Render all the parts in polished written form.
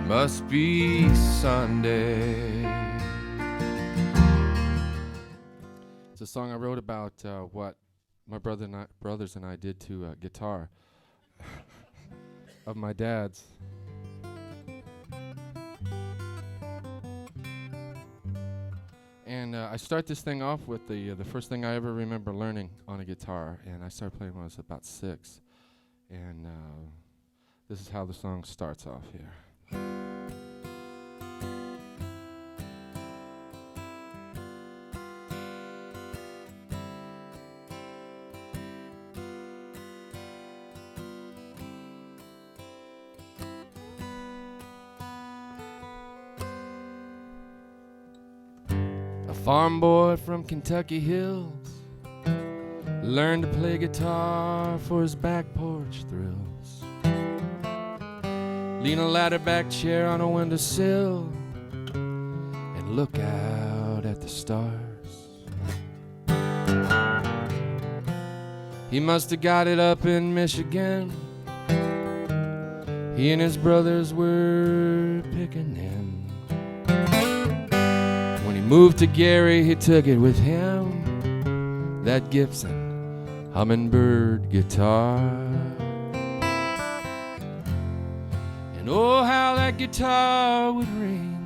Must be Sunday. It's a song I wrote about what my brothers and I did to guitar of my dad's. And I start this thing off with the first thing I ever remember learning on a guitar, and I started playing when I was about 6. And this is how the song starts off here. A farm boy from Kentucky hills learned to play guitar for his back porch thrills. Lean a ladder back chair on a windowsill and look out at the stars. He must have got it up in Michigan. He and his brothers were picking in. When he moved to Gary, he took it with him, that Gibson Hummingbird guitar. And oh, how that guitar would ring.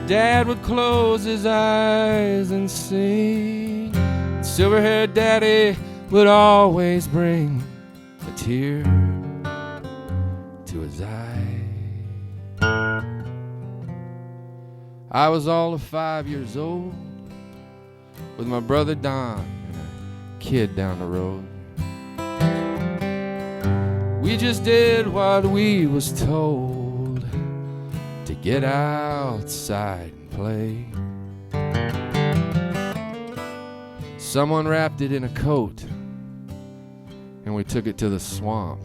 Dad would close his eyes and sing. Silver-haired Daddy would always bring a tear to his eye. I was all of 5 years old with my brother Don and a kid down the road. We just did what we was told to get outside and play. Someone wrapped it in a coat and we took it to the swamp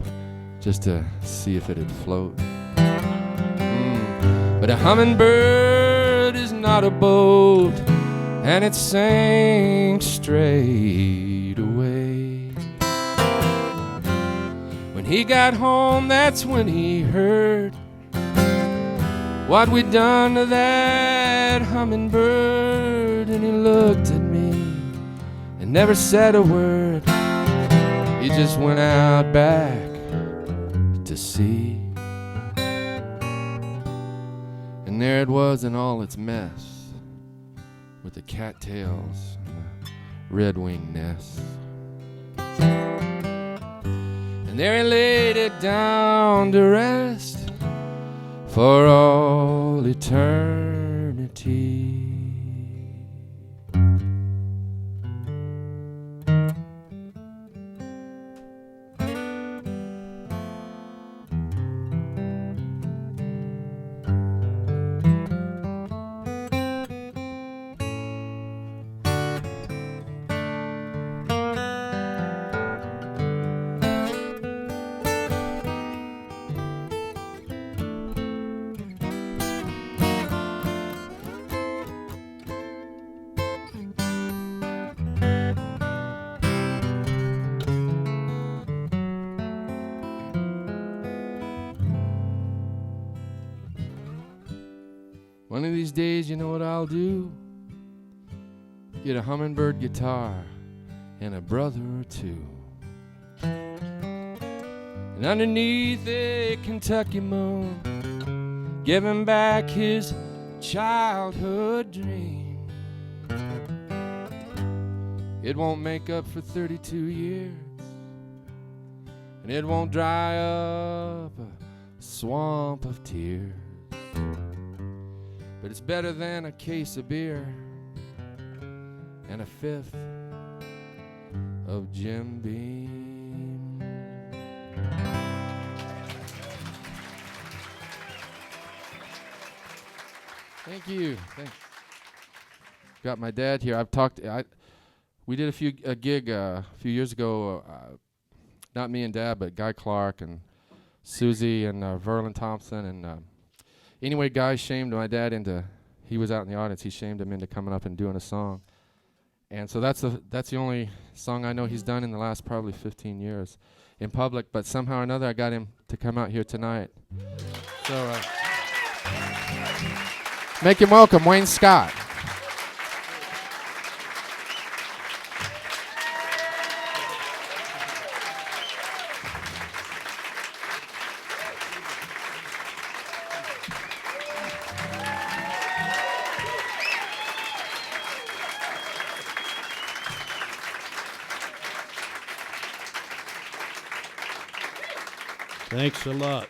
just to see if it'd float. But a hummingbird is not a boat, and it sank straight away. When he got home, that's when he heard what we'd done to that hummingbird. And he looked at me and never said a word. He just went out back to sea. And there it was in all its mess, with the cattails and the redwing nest. And there he laid it down to rest for all eternity. One of these days, you know what I'll do? Get a hummingbird guitar and a brother or two. And underneath a Kentucky moon, give him back his childhood dream. It won't make up for 32 years, and it won't dry up a swamp of tears. But it's better than a case of beer and a fifth of Jim Beam. Thank you. Thanks. Got my dad here. We did a gig a few years ago. Not me and Dad, but Guy Clark and Susie and Verlin Thompson and. Anyway, Guy shamed my dad into, he was out in the audience, he shamed him into coming up and doing a song. And so that's the only song I know he's done in the last probably 15 years. in public, but somehow or another I got him to come out here tonight. So make him welcome, Wayne Scott. Thanks a lot.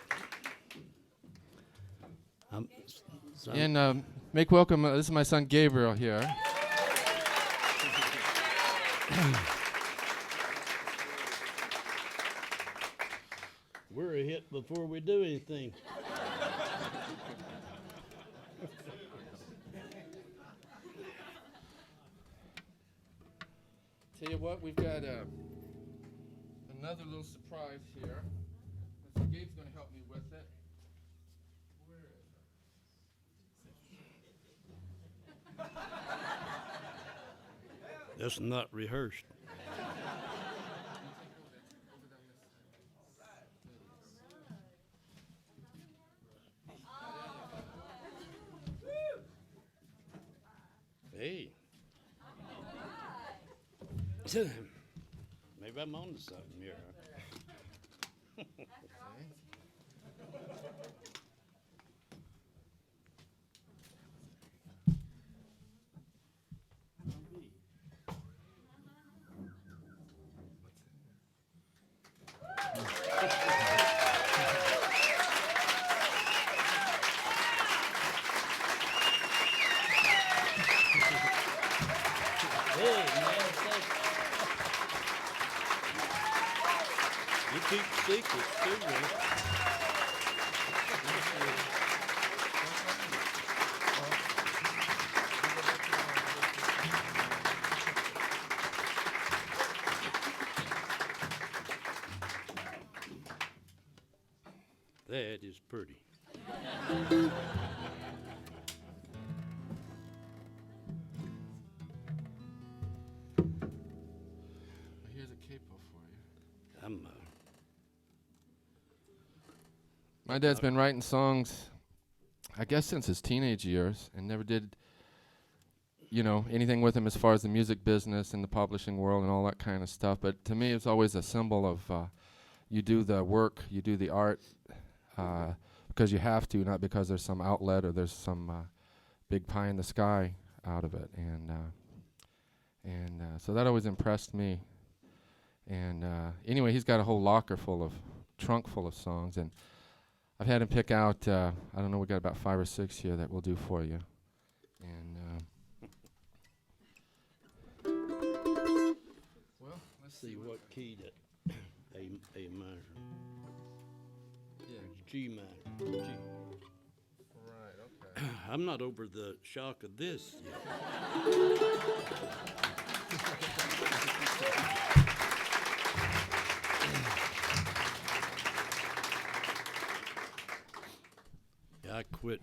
And make welcome, this is my son Gabriel here. We're a hit before we do anything. Tell you what, we've got another little surprise here. Mr. Gabe's going to help me with it. Where is it? That's not rehearsed. Hey. Maybe I'm on to something here. You keep secrets too, man. That is pretty. Here's a capo for you. My dad's been writing songs, I guess, since his teenage years, and never did, anything with him as far as the music business and the publishing world and all that kind of stuff. But to me, it's always a symbol of you do the work, you do the art, because you have to, not because there's some outlet or there's some big pie in the sky out of it. And so that always impressed me. And anyway, he's got a whole trunk full of songs, and I've had him pick out, I don't know, we got about 5 or 6 here that we'll do for you. And well, let's see what key that A minor. Yeah. G minor. G. Right, okay. I'm not over the shock of this yet. I quit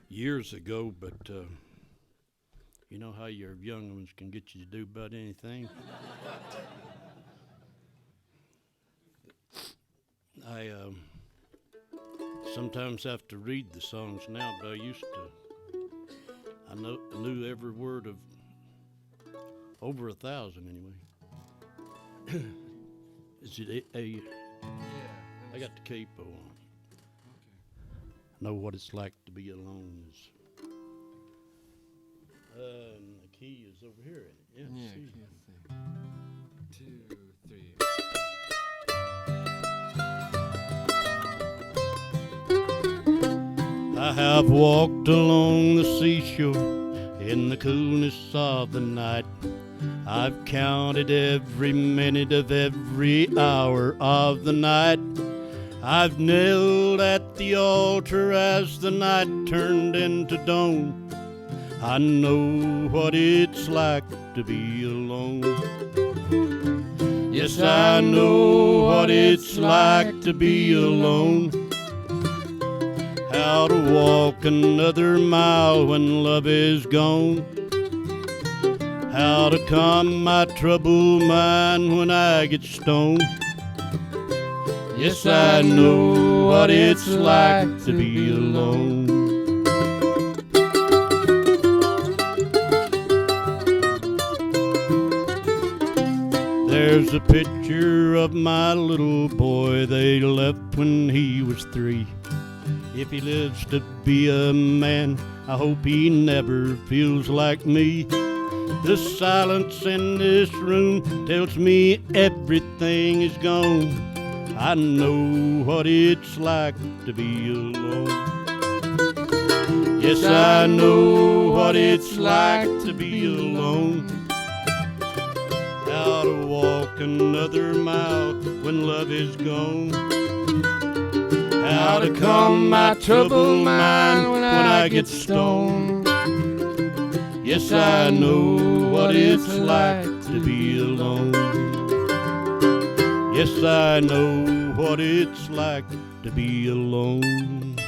years ago, but you know how your young ones can get you to do about anything? I sometimes have to read the songs now, but I used to. I knew every word of over 1,000 anyway. Is it A? Yeah. I got the capo on. Know what it's like to be alone. And the key is over here, ain't it? Yeah, 2, 3. I have walked along the seashore in the coolness of the night. I've counted every minute of every hour of the night. I've knelt at the altar as the night turned into dawn. I know what it's like to be alone. Yes, I know what it's like to be alone. How to walk another mile when love is gone. How to calm my troubled mind when I get stoned. Yes, I know what it's like to be alone. There's a picture of my little boy they left when he was 3. If he lives to be a man, I hope he never feels like me. The silence in this room tells me everything is gone. I know what it's like to be alone. Yes, I know what it's like to be alone. How to walk another mile when love is gone. How to calm my troubled mind when I get stoned. Yes, I know what it's like to be alone. Yes, I know what it's like to be alone.